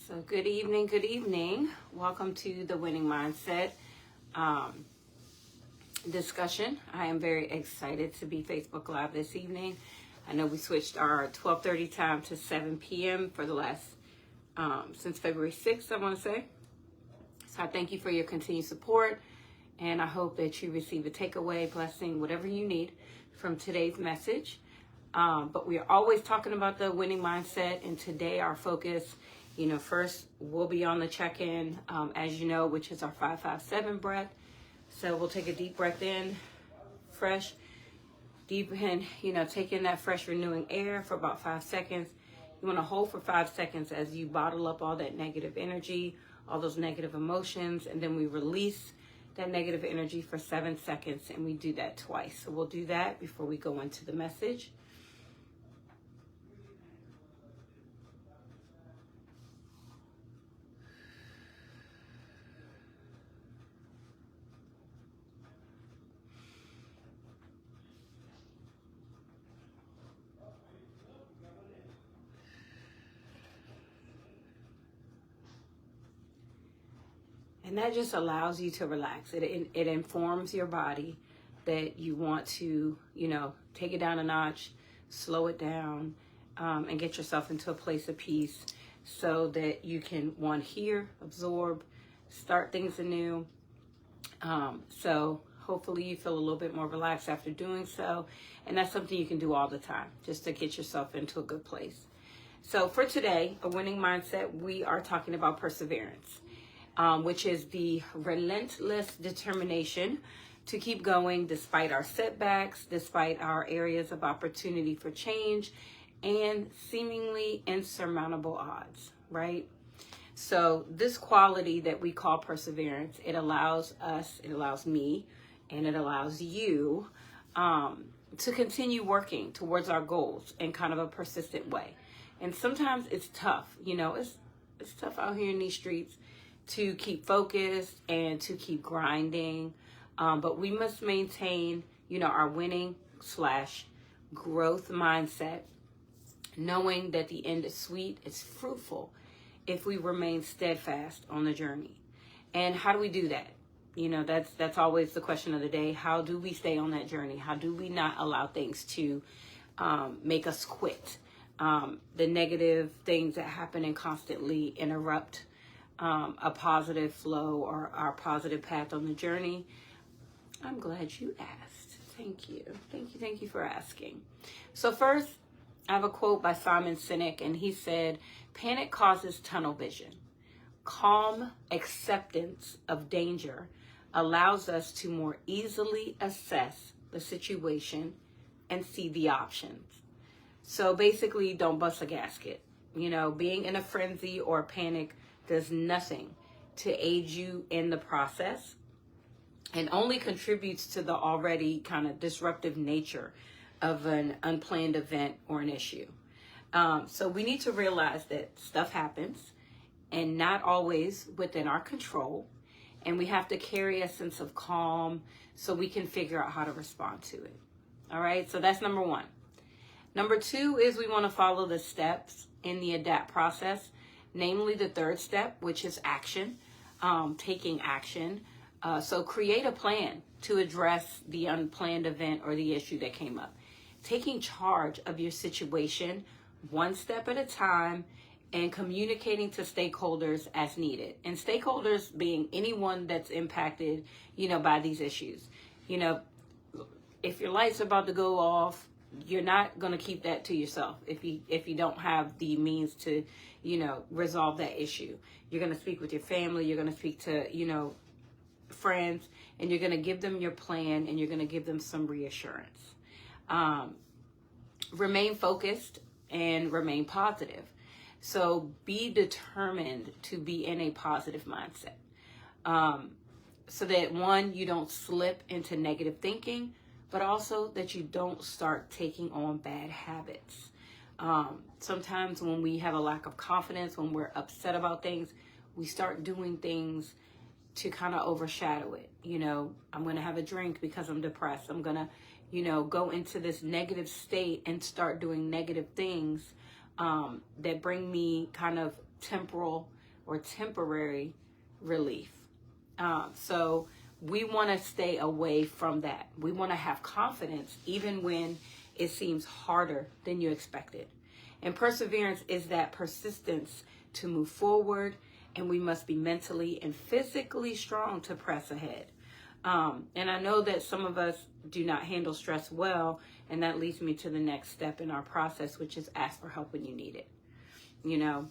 So good evening, good evening. Welcome to the Winning Mindset discussion. I am very excited to be Facebook Live this evening. I know we switched our 12:30 time to 7 p.m. for the last, since February 6th, I want to say. So I thank you for your continued support, and I hope that you receive a takeaway, blessing, whatever you need from today's message. But we are always talking about the winning mindset, and today our focus, first we'll be on the check-in, as you know, which is our 5-5-7 breath. So we'll take a deep breath in, fresh, deep in, take in that fresh renewing air for about 5 seconds. You want to hold for 5 seconds as you bottle up all that negative energy, all those negative emotions, and then we release that negative energy for 7 seconds, and we do that twice. So we'll do that before we go into the message. And that just allows you to relax. It informs your body that you want to, take it down a notch, slow it down, and get yourself into a place of peace so that you can, hear, absorb, start things anew. So hopefully you feel a little bit more relaxed after doing so. And that's something you can do all the time, just to get yourself into a good place. So for today, a winning mindset, we are talking about perseverance. Which is the relentless determination to keep going despite our setbacks, despite our areas of opportunity for change, and seemingly insurmountable odds, right? So this quality that we call perseverance, it allows us, it allows me, and it allows you to continue working towards our goals in kind of a persistent way. And sometimes it's tough, it's tough out here in these streets to keep focused and to keep grinding. But we must maintain, our winning / growth mindset, knowing that the end is sweet, it's fruitful if we remain steadfast on the journey. And how do we do that? That's always the question of the day. How do we stay on that journey? How do we not allow things to make us quit? The negative things that happen and constantly interrupt a positive flow or our positive path on the journey. I'm glad you asked. Thank you. Thank you for asking. So first, I have a quote by Simon Sinek, and he said, "Panic causes tunnel vision. Calm acceptance of danger allows us to more easily assess the situation and see the options." So basically, don't bust a gasket. Being in a frenzy or panic does nothing to aid you in the process and only contributes to the already kind of disruptive nature of an unplanned event or an issue. So we need to realize that stuff happens and not always within our control. And we have to carry a sense of calm so we can figure out how to respond to it. All right, so that's number one. Number two is we want to follow the steps in the ADAPT process. Namely, the third step, which is action, taking action. So create a plan to address the unplanned event or the issue that came up. Taking charge of your situation one step at a time and communicating to stakeholders as needed. And stakeholders being anyone that's impacted, by these issues. If your light's about to go off, you're not going to keep that to yourself if you don't have the means to resolve that issue. You're going to speak with your family, you're going to speak to friends, and you're going to give them your plan, and you're going to give them some reassurance. Remain focused and remain positive. So be determined to be in a positive mindset, so that one, you don't slip into negative thinking, but also that you don't start taking on bad habits. Sometimes when we have a lack of confidence, when we're upset about things, we start doing things to kind of overshadow it. I'm going to have a drink because I'm depressed. I'm going to, go into this negative state and start doing negative things that bring me kind of temporal or temporary relief. So we want to stay away from that. We want to have confidence even when it seems harder than you expected. And perseverance is that persistence to move forward, and we must be mentally and physically strong to press ahead. And I know that some of us do not handle stress well, and that leads me to the next step in our process, which is ask for help when you need it. You know,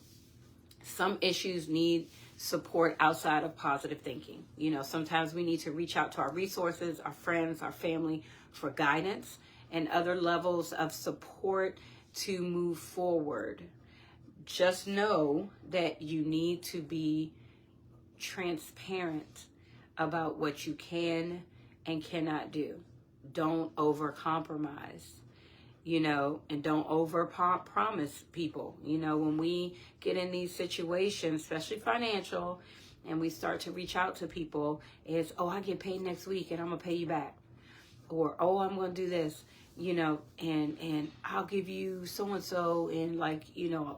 some issues need support outside of positive thinking. You know, sometimes we need to reach out to our resources, our friends, our family for guidance and other levels of support to move forward. Just know that you need to be transparent about what you can and cannot do. Don't overcompromise, you know, and don't promise people. You know, when we get in these situations, especially financial, and we start to reach out to people, it's, oh, I get paid next week and I'm gonna pay you back. Or, oh, I'm gonna do this, you know, and I'll give you so-and-so in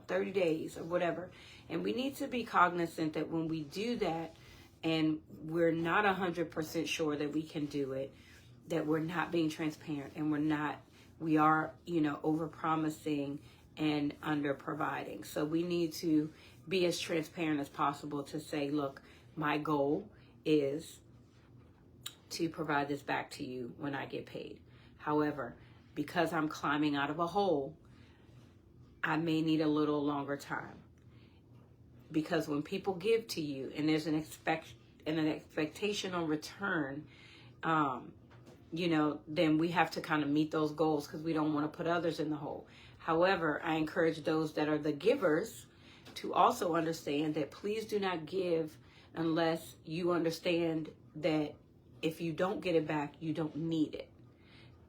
30 days or whatever. And we need to be cognizant that when we do that and we're not 100% sure that we can do it, that we're not being transparent, and we are, you know, over-promising and under-providing. So we need to be as transparent as possible to say, look, my goal is to provide this back to you when I get paid. However, because I'm climbing out of a hole, I may need a little longer time. Because when people give to you and there's an expectation on return, you know, then we have to kind of meet those goals because we don't want to put others in the hole. However, I encourage those that are the givers to also understand that please do not give unless you understand that if you don't get it back, you don't need it.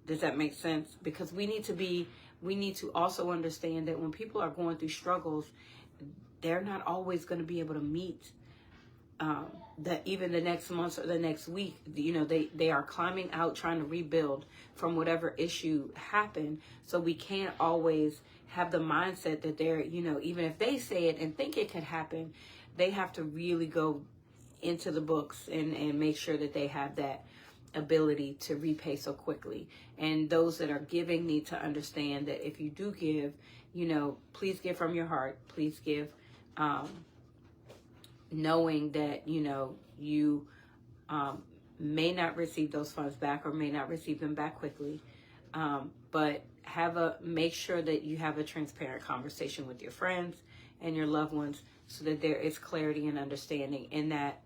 Does that make sense? Because we need to also understand that when people are going through struggles, they're not always going to be able to meet even the next month or the next week. You know, they are climbing out, trying to rebuild from whatever issue happened. So we can't always have the mindset that they're, you know, even if they say it and think it could happen, they have to really go into the books and make sure that they have that ability to repay so quickly. And those that are giving need to understand that if you do give, you know, please give from your heart. Please give knowing that, you know, you may not receive those funds back or may not receive them back quickly. But make sure that you have a transparent conversation with your friends and your loved ones so that there is clarity and understanding, in that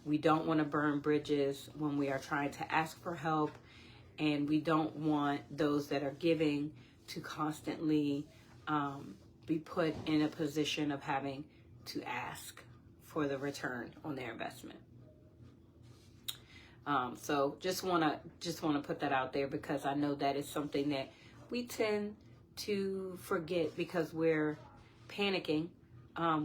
we don't want to burn bridges when we are trying to ask for help, and we don't want those that are giving to constantly be put in a position of having to ask for the return on their investment. So just want to put that out there, because I know that is something that we tend to forget because we're panicking.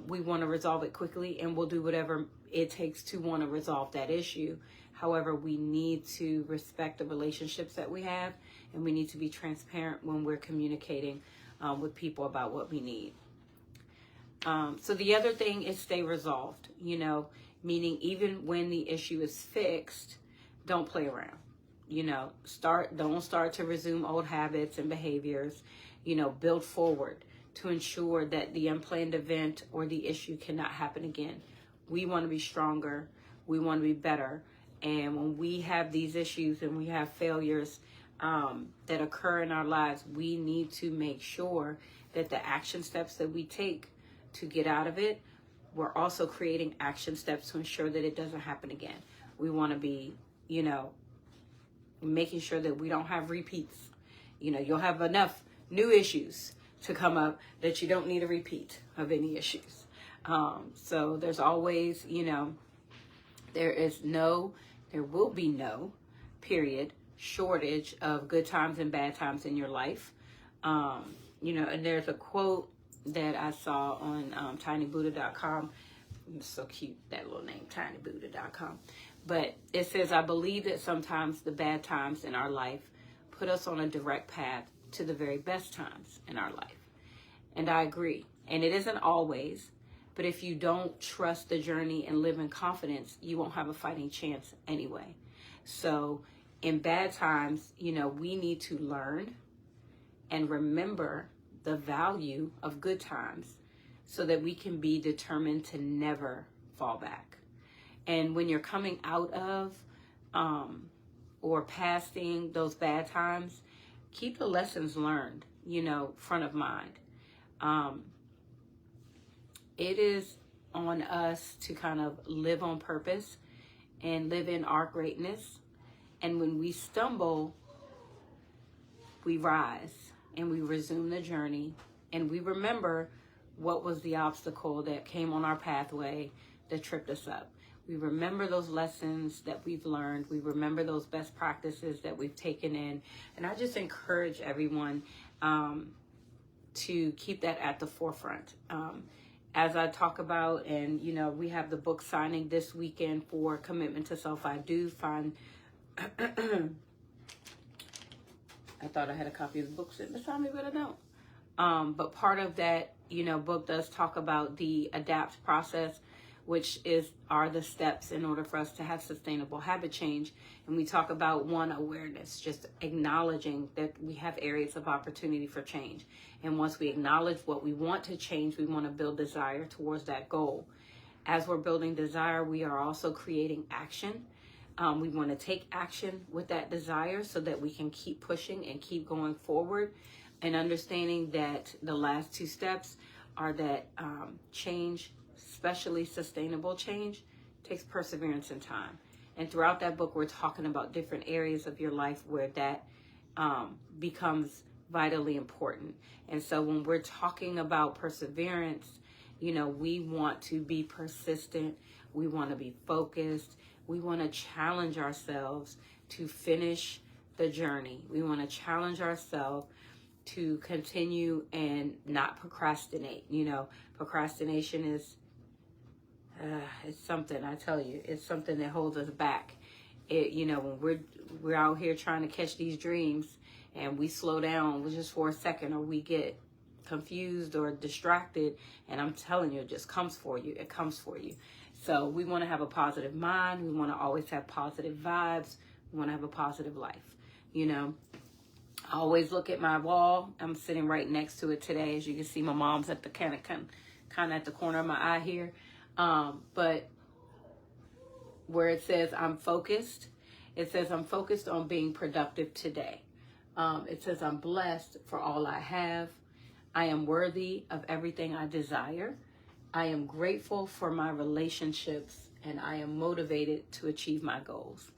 We want to resolve it quickly, and we'll do whatever it takes to want to resolve that issue. However, we need to respect the relationships that we have, and we need to be transparent when we're communicating with people about what we need. So the other thing is stay resolved, you know, meaning even when the issue is fixed, don't play around. You know, don't start to resume old habits and behaviors. You know, build forward to ensure that the unplanned event or the issue cannot happen again. We want to be stronger. We want to be better. And when we have these issues and we have failures that occur in our lives, we need to make sure that the action steps that we take to get out of it, we're also creating action steps to ensure that it doesn't happen again. We want to be, you know, making sure that we don't have repeats. You know, you'll have enough new issues to come up that you don't need a repeat of any issues. So there's always, you know, there will be no period shortage of good times and bad times in your life. You know, and there's a quote that I saw on tinybuddha.com. It's so cute, that little name, tinybuddha.com. But it says, I believe that sometimes the bad times in our life put us on a direct path to the very best times in our life. And I agree. And it isn't always, But if you don't trust the journey and live in confidence, you won't have a fighting chance anyway. So in bad times, we need to learn and remember the value of good times so that we can be determined to never fall back. And when you're coming out of or passing those bad times, keep the lessons learned, front of mind. It is on us to kind of live on purpose and live in our greatness. And when we stumble, we rise and we resume the journey, and we remember what was the obstacle that came on our pathway that tripped us up. We remember those lessons that we've learned. We remember those best practices that we've taken in. And I just encourage everyone to keep that at the forefront. As I talk about, and we have the book signing this weekend for Commitment to Self. I do find I thought I had a copy of the book sitting beside me, but I don't. But part of that, book does talk about the ADAPT process, which are the steps in order for us to have sustainable habit change. And we talk about awareness, just acknowledging that we have areas of opportunity for change. And once we acknowledge what we want to change, we want to build desire towards that goal. As we're building desire, we are also creating action. We want to take action with that desire so that we can keep pushing and keep going forward, and understanding that the last two steps are that change, especially sustainable change, takes perseverance and time. And throughout that book, we're talking about different areas of your life where that becomes vitally important. And so when we're talking about perseverance, we want to be persistent. We want to be focused. We want to challenge ourselves to finish the journey. We want to challenge ourselves to continue and not procrastinate. Procrastination is it's something, I tell you, it's something that holds us back. When we're out here trying to catch these dreams and we slow down just for a second, or we get confused or distracted, and I'm telling you, it just comes for you. It comes for you. So we want to have a positive mind. We want to always have positive vibes. We want to have a positive life. I always look at my wall. I'm sitting right next to it today. As you can see, my mom's at the kind of at the corner of my eye here. But where it says I'm focused, it says I'm focused on being productive today. It says I'm blessed for all I have. I am worthy of everything I desire. I am grateful for my relationships, and I am motivated to achieve my goals.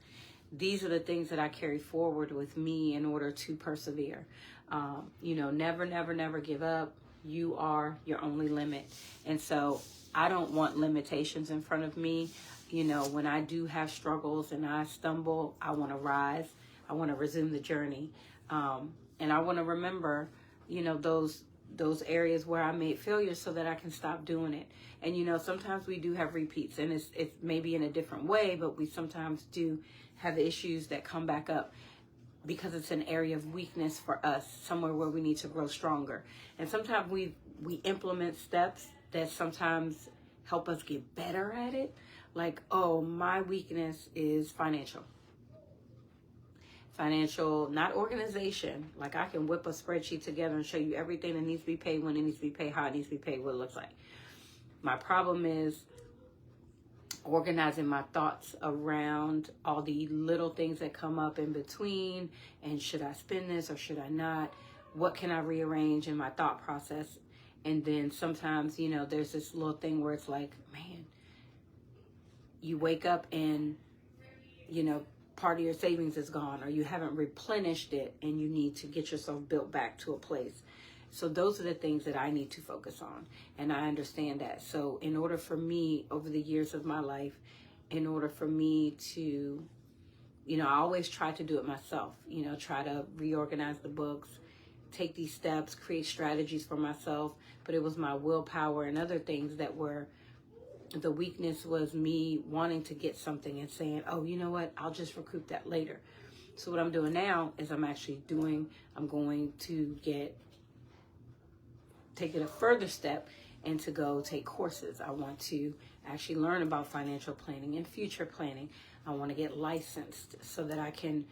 These are the things that I carry forward with me in order to persevere. Never, never, never give up. You are your only limit. And so I don't want limitations in front of me. When I do have struggles and I stumble, I want to rise. I want to resume the journey. And I want to remember, those areas where I made failures so that I can stop doing it. And, sometimes we do have repeats, and it's maybe in a different way, but we sometimes do have issues that come back up because it's an area of weakness for us, somewhere where we need to grow stronger. And sometimes we implement steps that sometimes help us get better at it. Like, oh, my weakness is financial, not organization. Like, I can whip a spreadsheet together and show you everything that needs to be paid, when it needs to be paid, how it needs to be paid, what it looks like. My problem is organizing my thoughts around all the little things that come up in between. And should I spend this or should I not? What can I rearrange in my thought process? And then sometimes, there's this little thing where it's like, man, you wake up and, part of your savings is gone, or you haven't replenished it, and you need to get yourself built back to a place. So those are the things that I need to focus on. And I understand that. So in order for me, over the years of my life, in order for me to, I always try to do it myself, try to reorganize the books, take these steps, create strategies for myself. But it was my willpower and other things that were, the weakness was me wanting to get something and saying, oh, you know what, I'll just recoup that later. So what I'm doing now is I'm going to take it a further step and to go take courses. I want to actually learn about financial planning and future planning. I want to get licensed so that I can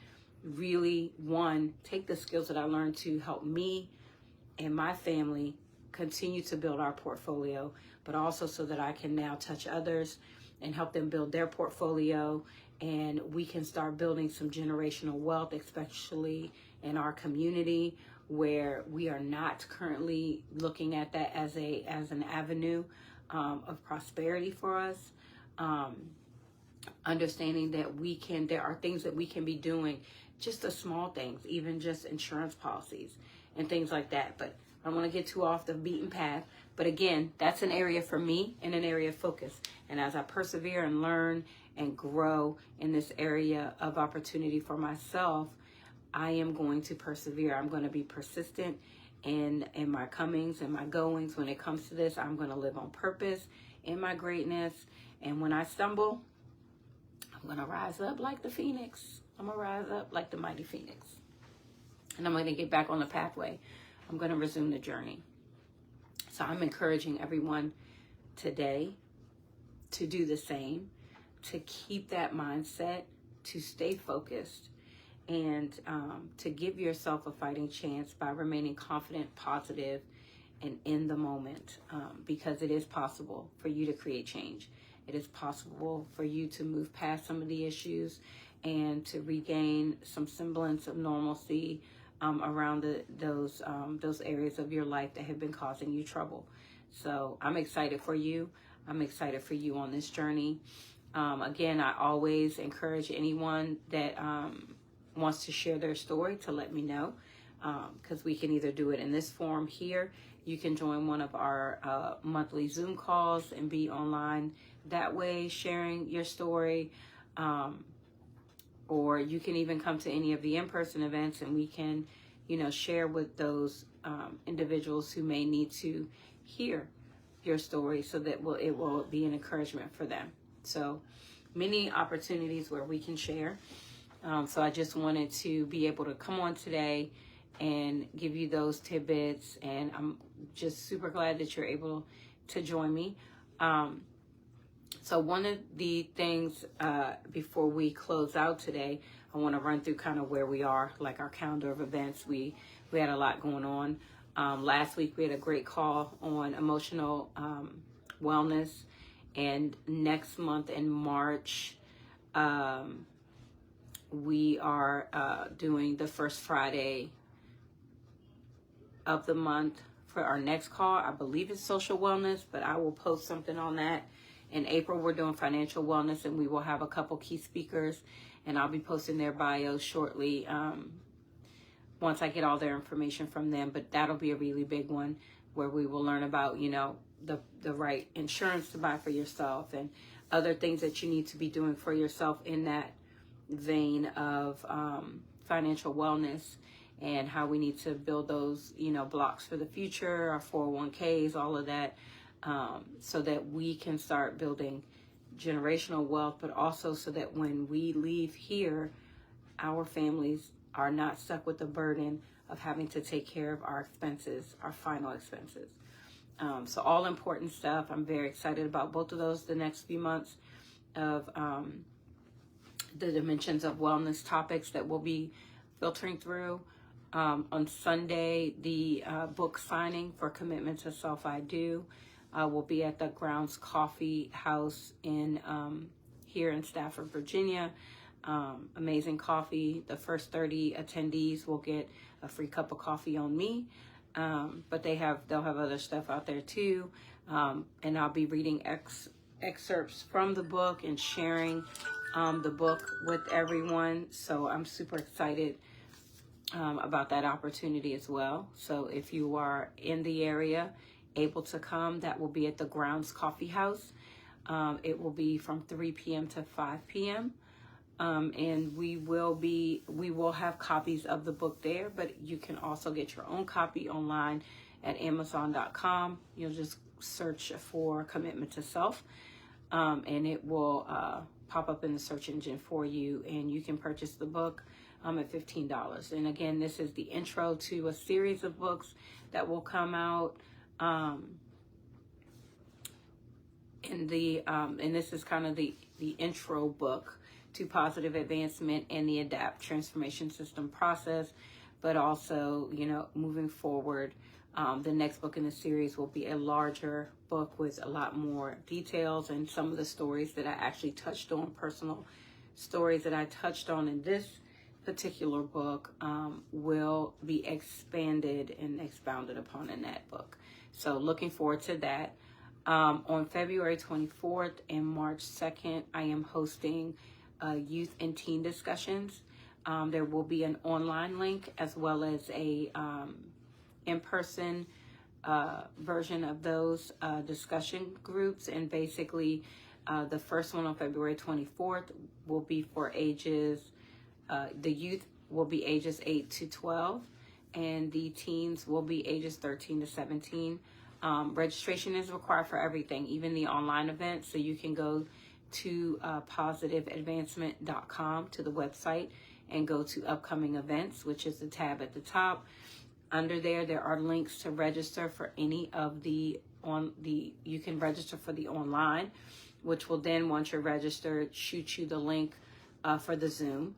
really, one, take the skills that I learned to help me and my family continue to build our portfolio, but also so that I can now touch others and help them build their portfolio, and we can start building some generational wealth, especially in our community where we are not currently looking at that as an avenue of prosperity for us. Understanding that there are things that we can be doing, just the small things, even just insurance policies and things like that. But I don't want to get too off the beaten path. But again, that's an area for me and an area of focus. And as I persevere and learn and grow in this area of opportunity for myself, I am going to persevere. I'm going to be persistent in my comings and my goings. When it comes to this, I'm going to live on purpose in my greatness. And when I stumble, I'm going to rise up like the phoenix. I'm going to rise up like the mighty phoenix. And I'm going to get back on the pathway. I'm going to resume the journey. So I'm encouraging everyone today to do the same, to keep that mindset, to stay focused, and to give yourself a fighting chance by remaining confident, positive, and in the moment, because it is possible for you to create change. It is possible for you to move past some of the issues and to regain some semblance of normalcy around those areas of your life that have been causing you trouble. So I'm excited for you. I'm excited for you on this journey. Again, I always encourage anyone that wants to share their story to let me know, because we can either do it in this forum here. You can join one of our monthly Zoom calls and be online that way, sharing your story. Or you can even come to any of the in-person events, and we can, share with those individuals who may need to hear your story, so that it will be an encouragement for them. So many opportunities where we can share. So I just wanted to be able to come on today and give you those tidbits, and I'm just super glad that you're able to join me. So one of the things before we close out today, I want to run through kind of where we are, like our calendar of events. We had a lot going on. Last week we had a great call on emotional wellness, and next month in March, we are doing the first Friday of the month for our next call. I believe it's social wellness, but I will post something on that. In April, we're doing financial wellness, and we will have a couple key speakers, and I'll be posting their bios shortly once I get all their information from them. But that'll be a really big one, where we will learn about, the right insurance to buy for yourself and other things that you need to be doing for yourself in that vein of financial wellness, and how we need to build those, blocks for the future, our 401ks, all of that. So that we can start building generational wealth, but also so that when we leave here, our families are not stuck with the burden of having to take care of our expenses, our final expenses. So all important stuff. I'm very excited about both of those the next few months of the dimensions of wellness topics that we'll be filtering through. On Sunday, the book signing for Commitment to Self I Do will be at the Grounds Coffee House here in Stafford, Virginia. Amazing coffee. The first 30 attendees will get a free cup of coffee on me, but they'll have other stuff out there too. And I'll be reading excerpts from the book and sharing the book with everyone. So I'm super excited about that opportunity as well. So if you are in the area, able to come, that will be at the Grounds Coffee House. It will be from 3 p.m. to 5 p.m. And we will have copies of the book there, but you can also get your own copy online at Amazon.com. You'll just search for Commitment to Self, and it will pop up in the search engine for you, and you can purchase the book at $15. And again, this is the intro to a series of books that will come out in the and this is kind of the intro book to positive advancement and the ADAPT transformation system process, but also, you know, moving forward, the next book in the series will be a larger book with a lot more details, and some of the stories that I actually touched on, personal stories that I touched on in this particular book, will be expanded and expounded upon in that book. So looking forward to that. On February 24th and March 2nd, I am hosting youth and teen discussions. There will be an online link as well as a in-person version of those discussion groups. And basically, the first one on February 24th will be for ages, the youth will be ages 8 to 12, and the teens will be ages 13 to 17. Registration is required for everything, even the online events. So you can go to positiveadvancement.com, to the website, and go to upcoming events, which is the tab at the top. Under there are links to register for any of you can register for the online, which will then, once you're registered, shoot you the link for the Zoom.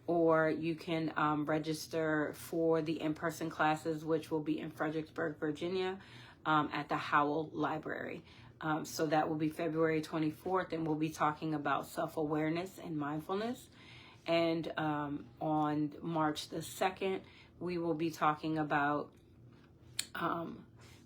Or you can register for the in-person classes, which will be in Fredericksburg, Virginia, at the Howell Library. So that will be February 24th, and we'll be talking about self-awareness and mindfulness. And on March the 2nd, we will be talking about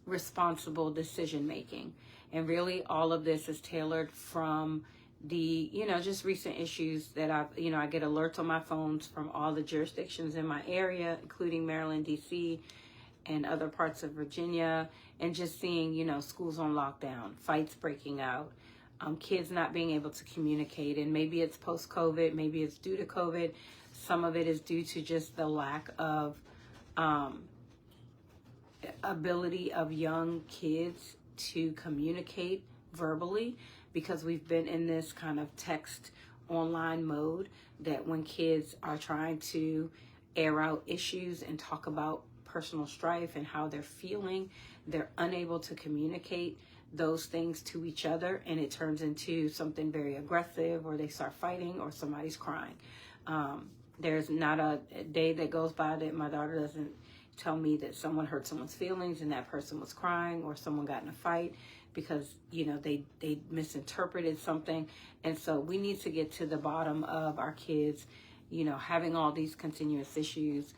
responsible decision making. And really all of this is tailored from the, just recent issues that I get alerts on my phones from all the jurisdictions in my area, including Maryland, DC, and other parts of Virginia, and just seeing, schools on lockdown, fights breaking out, kids not being able to communicate. And maybe it's post-COVID, maybe it's due to COVID. Some of it is due to just the lack of ability of young kids to communicate verbally, because we've been in this kind of text online mode that when kids are trying to air out issues and talk about personal strife and how they're feeling, they're unable to communicate those things to each other, and it turns into something very aggressive, or they start fighting, or somebody's crying. There's not a day that goes by that my daughter doesn't tell me that someone hurt someone's feelings and that person was crying, or someone got in a fight because they misinterpreted something. And so we need to get to the bottom of our kids having all these continuous issues,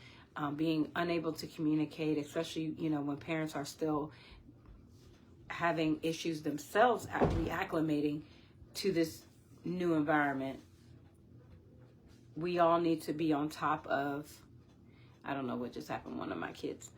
being unable to communicate, especially when parents are still having issues themselves at reacclimating to this new environment. We all need to be on top of, I don't know what just happened, one of my kids.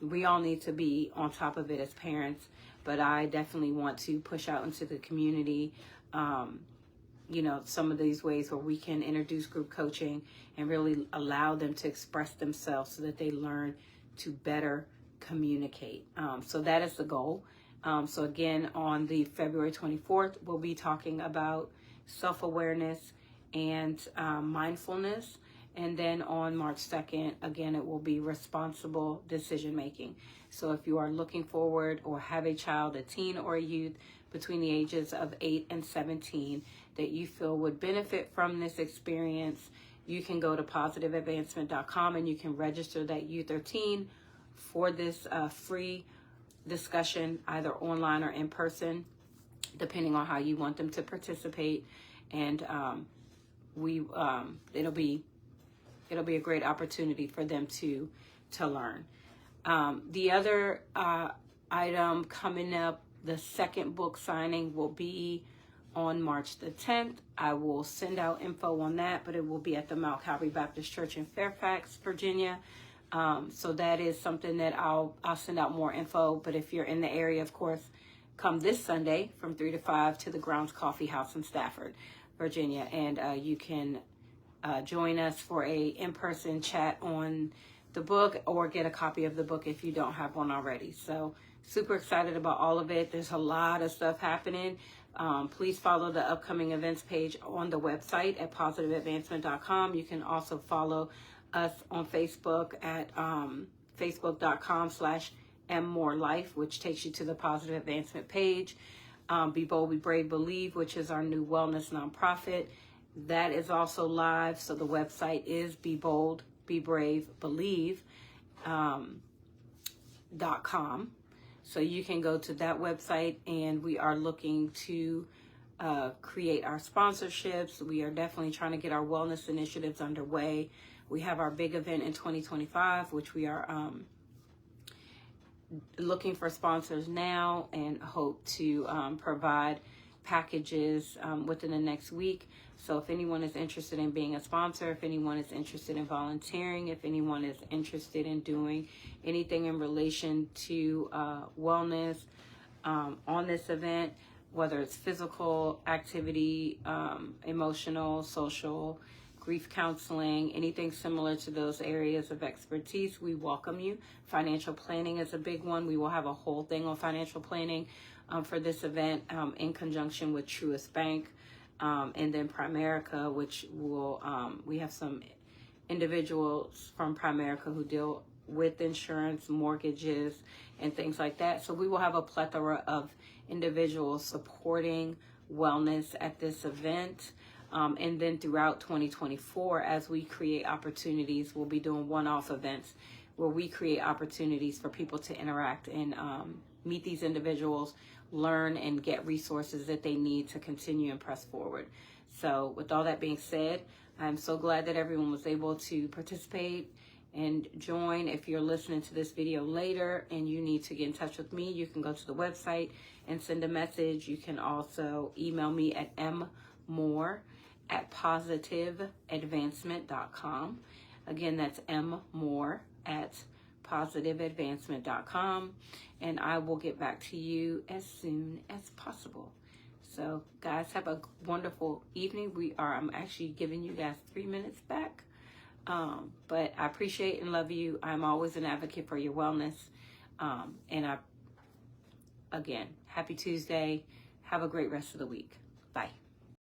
We all need to be on top of it as parents, but I definitely want to push out into the community, some of these ways where we can introduce group coaching and really allow them to express themselves so that they learn to better communicate. So that is the goal. So again, on the February 24th, we'll be talking about self-awareness and mindfulness. And then on March 2nd, again, it will be responsible decision making. So if you are looking forward or have a child, a teen or a youth between the ages of 8 and 17 that you feel would benefit from this experience, you can go to positiveadvancement.com and you can register that youth or teen for this free discussion, either online or in person, depending on how you want them to participate. And it'll be a great opportunity for them to learn. The other item coming up, the second book signing, will be on March the 10th. I will send out info on that, but it will be at the Mount Calvary Baptist Church in Fairfax, Virginia. So that is something that I'll send out more info. But if you're in the area, of course, come this Sunday from 3 to 5 to the Grounds Coffee House in Stafford, Virginia, and you can join us for a in-person chat on the book, or get a copy of the book if you don't have one already. So super excited about all of it. There's a lot of stuff happening. Please follow the upcoming events page on the website at positiveadvancement.com. You can also follow us on Facebook at facebook.com/mmorelife, which takes you to the Positive Advancement page. Be Bold, Be Brave, Believe, which is our new wellness nonprofit. That is also live. So the website is Be Bold, Be Brave, Believe .com. So you can go to that website, and we are looking to create our sponsorships. We are definitely trying to get our wellness initiatives underway. We have our big event in 2025, which we are looking for sponsors now, and hope to provide packages within the next week. So if anyone is interested in being a sponsor, if anyone is interested in volunteering, if anyone is interested in doing anything in relation to wellness on this event, whether it's physical activity, emotional, social, grief counseling, anything similar to those areas of expertise, we welcome you. Financial planning is a big one. We will have a whole thing on financial planning for this event in conjunction with Truist Bank, and then Primerica, which will, we have some individuals from Primerica who deal with insurance, mortgages, and things like that. So we will have a plethora of individuals supporting wellness at this event. And then throughout 2024, as we create opportunities, we'll be doing one-off events where we create opportunities for people to interact and meet these individuals, learn, and get resources that they need to continue and press forward. So with all that being said, I'm so glad that everyone was able to participate and join. If you're listening to this video later and you need to get in touch with me, you can go to the website and send a message. You can also email me at mmoore@positiveadvancement.com. Again, that's mmoore@positiveadvancement.com, and I will get back to you as soon as possible. So guys, have a wonderful evening. I'm actually giving you guys 3 minutes back. But I appreciate and love you. I'm always an advocate for your wellness. And again, happy Tuesday. Have a great rest of the week.